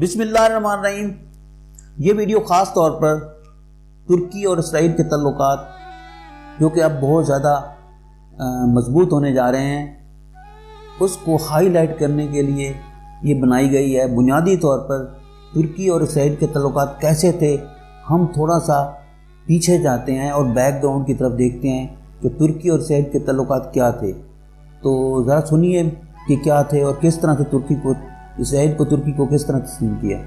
बिस्मिल्लाहिर्रहमानिर्रहीम। ये वीडियो ख़ास तौर पर तुर्की और इसराइल के ताल्लुकात जो कि अब बहुत ज़्यादा मजबूत होने जा रहे हैं उसको हाईलाइट करने के लिए ये बनाई गई है। बुनियादी तौर पर तुर्की और इसराइल के ताल्लुकात कैसे थे, हम थोड़ा सा पीछे जाते हैं और बैकग्राउंड की तरफ देखते हैं कि तुर्की और इसराइल के ताल्लुकात क्या थे। तो ज़रा सुनिए कि क्या थे और किस तरह से इसराइल को तुर्की को किस तरह तस्लीम किया।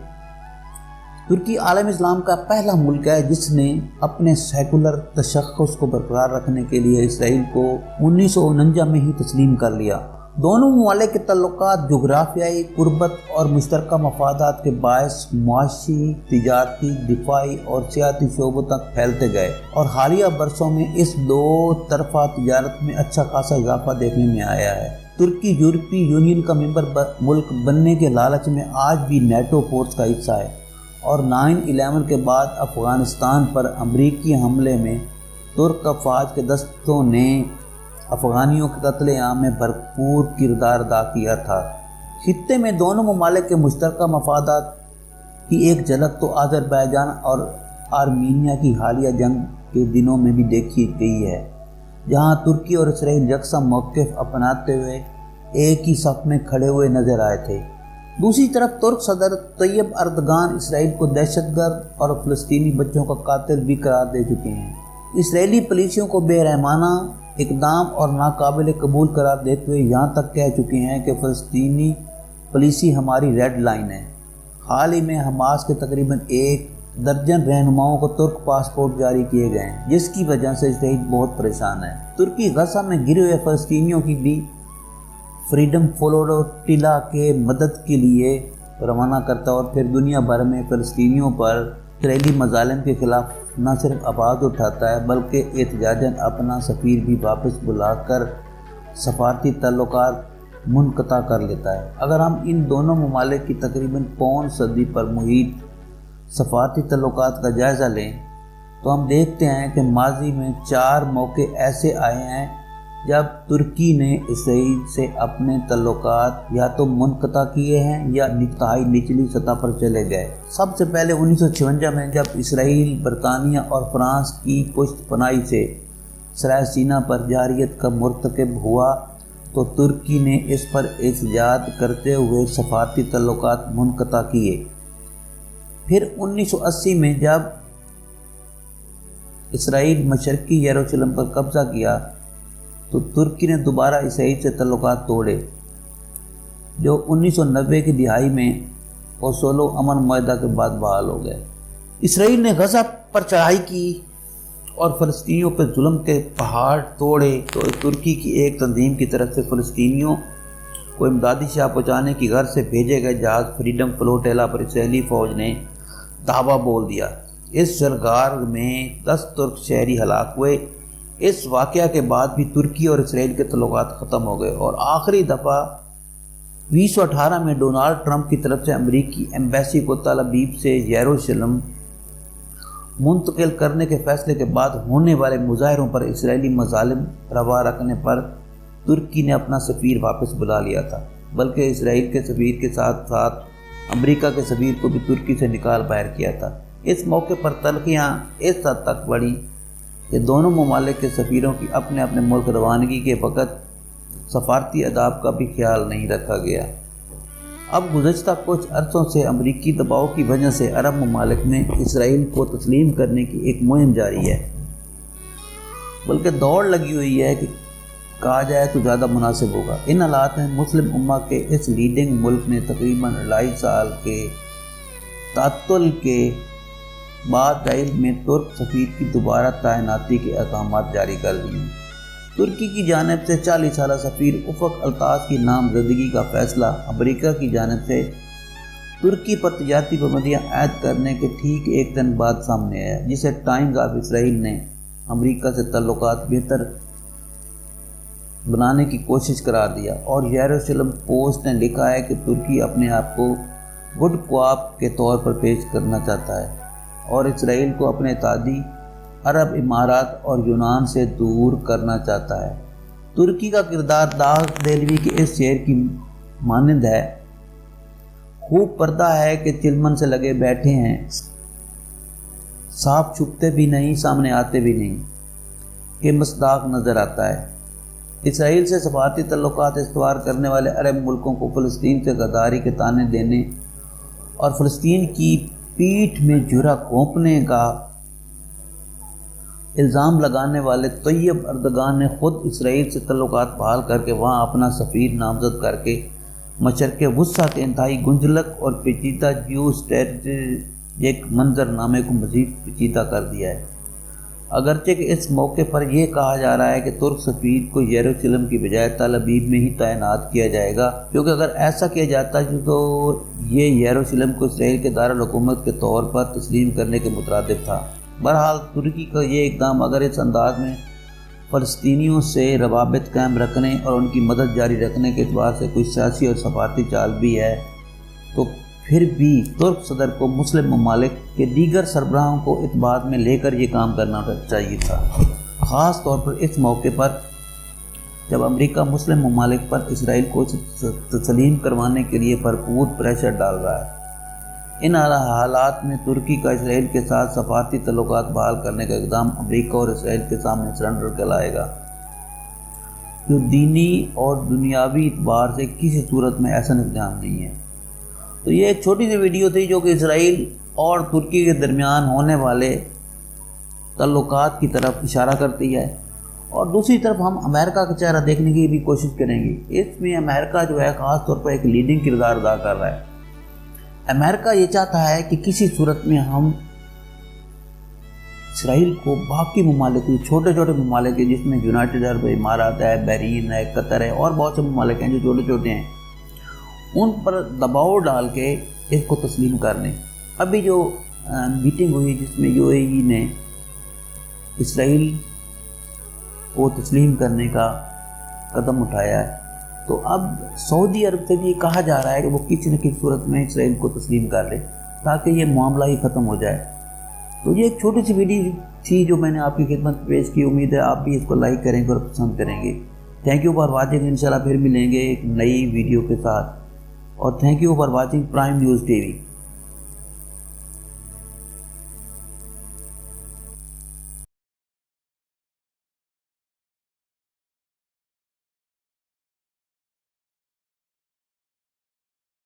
तुर्की आलम इस्लाम का पहला मुल्क है जिसने अपने सेकुलर तशख़्ख़ुस को बरकरार रखने के लिए इसराइल को 1949 में ही तस्लीम कर लिया। दोनों ममालिक के ताल्लुकात जोग्राफियाई कुर्बत और मुश्तरका मफादात के बायस मुआशी, तिजारती, दिफाई और सियासी शोबों तक फैलते गए और हालिया बरसों में इस दो तरफा तिजारत में अच्छा खासा इजाफा देखने में आया है। तुर्की यूरोपीय यूनियन का मेंबर मुल्क बनने के लालच में आज भी नेटो फोर्स का हिस्सा है और 9/11 के बाद अफ़गानिस्तान पर अमरीकी हमले में तुर्क अफवाज के दस्तों ने अफ़गानियों के कत्लेआम में भरपूर किरदार अदा किया था। खित्ते में दोनों ममालिक के मुश्तरका मफादात की एक झलक तो अज़रबैजान और आर्मीनिया की हालिया जंग के दिनों में भी देखी गई है, जहां तुर्की और इसराइल यकसा मौक़िफ़ अपनाते हुए एक ही सफ़ में खड़े हुए नजर आए थे। दूसरी तरफ तुर्क सदर तैयब अर्दगान इसराइल को दहशतगर्द और फ़लस्तीनी बच्चों का कातिल भी करार दे चुके हैं। इसराइली पुलिसियों को बेरहमाना इक़दाम और नाकाबिल कबूल करार देते हुए यहाँ तक कह चुके हैं कि फ़लस्तीनी पुलिसी हमारी रेड लाइन है। हाल ही में हमास के तकरीबन 1 दर्जन रहनुमाओं को तुर्क पासपोर्ट जारी किए गए हैं, जिसकी वजह से इसराइल बहुत परेशान है। तुर्की गजा में गिरे हुए फ़लस्तीनियों की भी फ्रीडम फ्लोटिला के मदद के लिए रवाना करता और फिर दुनिया भर में फ़लस्तीनियों पर इसराइली मज़ालिम के ख़िलाफ़ न सिर्फ आवाज़ उठाता है बल्कि एहतजाजन अपना सफ़ीर भी वापस बुलाकर सफारती ताल्लुकात मुनक़ता कर लेता है। अगर हम इन दोनों ममालिक की तकरीबन पौन सदी पर मुहित सफारती ताल्लुकात का जायज़ा लें तो हम देखते हैं कि माजी में 4 मौके ऐसे आए हैं जब तुर्की ने इसराइल से अपने ताल्लुकात या तो मुनक़ता किए हैं या इंतहाई निचली सतह पर चले गए। सबसे पहले 1956 में जब इसराइल, बरतानिया और फ्रांस की पुश्तपनाही से सराय सीना पर जारियत का मुर्तकब हुआ तो तुर्की ने इस पर एहतजाज करते हुए सफारती ताल्लुकात मुनक़ता किए। फिर 1980 में जब इसराइल मशरक़ी यरूशलेम पर कब्ज़ा किया तो तुर्की ने दोबारा इसराइल से ताल्लुकात तोड़े, जो 1990 की दिहाई में ओस्लो अमन मुआहदा के बाद बहाल हो गए। इसराइल ने गजा पर चढ़ाई की और फ़लस्तीनियों पर जुल्म के पहाड़ तोड़े तो तुर्की की एक तंजीम की तरफ से फ़लस्तीनियों को इमदादी शाह पहुँचाने की गर्ज से भेजे गए जहाज़ फ्रीडम फ्लोटिला पर इसराइली फ़ौज ने धावा बोल दिया। इस जलगार में 10 तुर्क शहरी हलाक हुए। इस वाक़या के बाद भी तुर्की और इसराइल के ताल्लुकात ख़त्म हो गए और आखिरी दफ़ा 2018 में डोनाल्ड ट्रंप की तरफ से अमरीकी एम्बेसी को तल अबीब से यरूशलेम मुंतकिल करने के फैसले के बाद होने वाले मुजाहरों पर इसराइली मज़ालिम रवा रखने पर तुर्की ने अपना सफ़ीर वापस बुला लिया था, बल्कि इसराइल के सफ़ीर के साथ साथ अमेरिका के सफ़ीर को भी तुर्की से निकाल बाहर किया था। इस मौके पर तल्खियाँ इस हद तक बढ़ी कि दोनों ममालिक के सफ़ीरों की अपने अपने मुल्क रवानगी के वक़्त सफारती अदाब का भी ख्याल नहीं रखा गया। अब गुज़श्ता कुछ अरसों से अमरीकी दबाव की वजह से अरब ममालिक में इसराइल को तस्लीम करने की एक मुहिम जारी है, बल्कि दौड़ लगी हुई है कि कहा जाए तो ज़्यादा मुनासिब होगा। इन हालात में मुस्लिम उम्मा के इस लीडिंग मुल्क ने तकरीबन 2.5 साल के तातुल के बाद इसराइल में तुर्क सफ़ीर की दोबारा तैनाती के अहकामात जारी कर दिए। तुर्की की जानिब से 40 साला सफ़ीर उफ़क़ अल्ताज़ की नामज़दगी का फ़ैसला अमेरिका की जानिब से तुर्की पर तिजारती पाबंदियाँ आयद करने के ठीक एक दिन बाद सामने आया, जिसे टाइम्स ऑफ इसराइल ने अमेरिका से ताल्लुकात बेहतर बनाने की कोशिश करार दिया और यरूशलेम पोस्ट ने लिखा है कि तुर्की अपने आप को गुड क्वाप के तौर पर पेश करना चाहता है और इसराइल को अपने तादी अरब इमारात और यूनान से दूर करना चाहता है। तुर्की का किरदार दाग देलवी के इस शेर की मानंद है, خوب پردہ ہے کہ چلمن سے لگے بیٹھے ہیں، صاف چھپتے بھی نہیں، سامنے آتے بھی نہیں کہ مصداق نظر آتا ہے۔ اسرائیل سے سفارتی تعلقات استوار کرنے والے عرب ملکوں کو فلسطین سے غداری کے طعنے دینے اور فلسطین کی پیٹھ میں جرح گھونپنے کا الزام لگانے والے طیب اردگان نے خود اسرائیل سے تعلقات بحال کر کے وہاں اپنا سفیر نامزد کر کے مشرق وسطیٰ کے انتہائی گنجلک اور پیچیدہ جیو اسٹریٹجک منظر نامے کو مزید پیچیدہ کر دیا ہے۔ اگرچہ کہ اس موقع پر یہ کہا جا رہا ہے کہ ترک سفیر کو یروشلم کی بجائے تل ابیب میں ہی تعینات کیا جائے گا، کیونکہ اگر ایسا کیا جاتا تو یہ یروشلم کو اسرائیل کے دارالحکومت کے طور پر تسلیم کرنے کے مترادف تھا۔ بہرحال ترکی کا یہ اقدام اگر اس انداز میں فلسطینیوں سے روابط قائم رکھنے اور ان کی مدد جاری رکھنے کے اعتبار سے کوئی سیاسی اور سفارتی چال بھی ہے، تو پھر بھی ترک صدر کو مسلم ممالک کے دیگر سربراہوں کو اعتماد میں لے کر یہ کام کرنا چاہیے تھا، خاص طور پر اس موقع پر جب امریکہ مسلم ممالک پر اسرائیل کو تسلیم کروانے کے لیے بھرپور پریشر ڈال رہا ہے۔ ان حالات میں ترکی کا اسرائیل کے ساتھ سفارتی تعلقات بحال کرنے کا اقدام امریکہ اور اسرائیل کے سامنے سرنڈر کہلائے گا، جو دینی اور دنیاوی اعتبار سے کسی صورت میں ایسا اقدام نہیں ہے۔ تو یہ ایک چھوٹی سی ویڈیو تھی جو کہ اسرائیل اور ترکی کے درمیان ہونے والے تعلقات کی طرف اشارہ کرتی ہے، اور دوسری طرف ہم امریکہ کا چہرہ دیکھنے کی بھی کوشش کریں گے۔ اس میں امریکہ جو ہے خاص طور پر ایک لیڈنگ کردار ادا کر رہا ہے۔ امریکہ یہ چاہتا ہے کہ کسی صورت میں ہم اسرائیل کو باقی ممالک، چھوٹے چھوٹے ممالک ہیں جس میں یونائٹڈ عرب امارات ہے، بحرین ہے، قطر ہے اور بہت سے ممالک ہیں جو چھوٹے چھوٹے ہیں، ان پر دباؤ ڈال کے اس کو تسلیم کر لیں۔ ابھی جو میٹنگ ہوئی جس میں یو اے ای نے اسرائیل کو تسلیم کرنے کا قدم اٹھایا ہے، تو اب سعودی عرب سے بھی کہا جا رہا ہے کہ وہ کسی نہ کسی صورت میں اسرائیل کو تسلیم کر لے تاکہ یہ معاملہ ہی ختم ہو جائے۔ تو یہ ایک چھوٹی سی ویڈیو تھی جو میں نے آپ کی خدمت پیش کی، امید ہے آپ بھی اس کو لائک کریں گے اور پسند کریں گے۔ تھینک یو فار واچنگ، انشاءاللہ پھر ملیں گے ایک نئی ویڈیو کے ساتھ، اور thank you for watching prime news T V.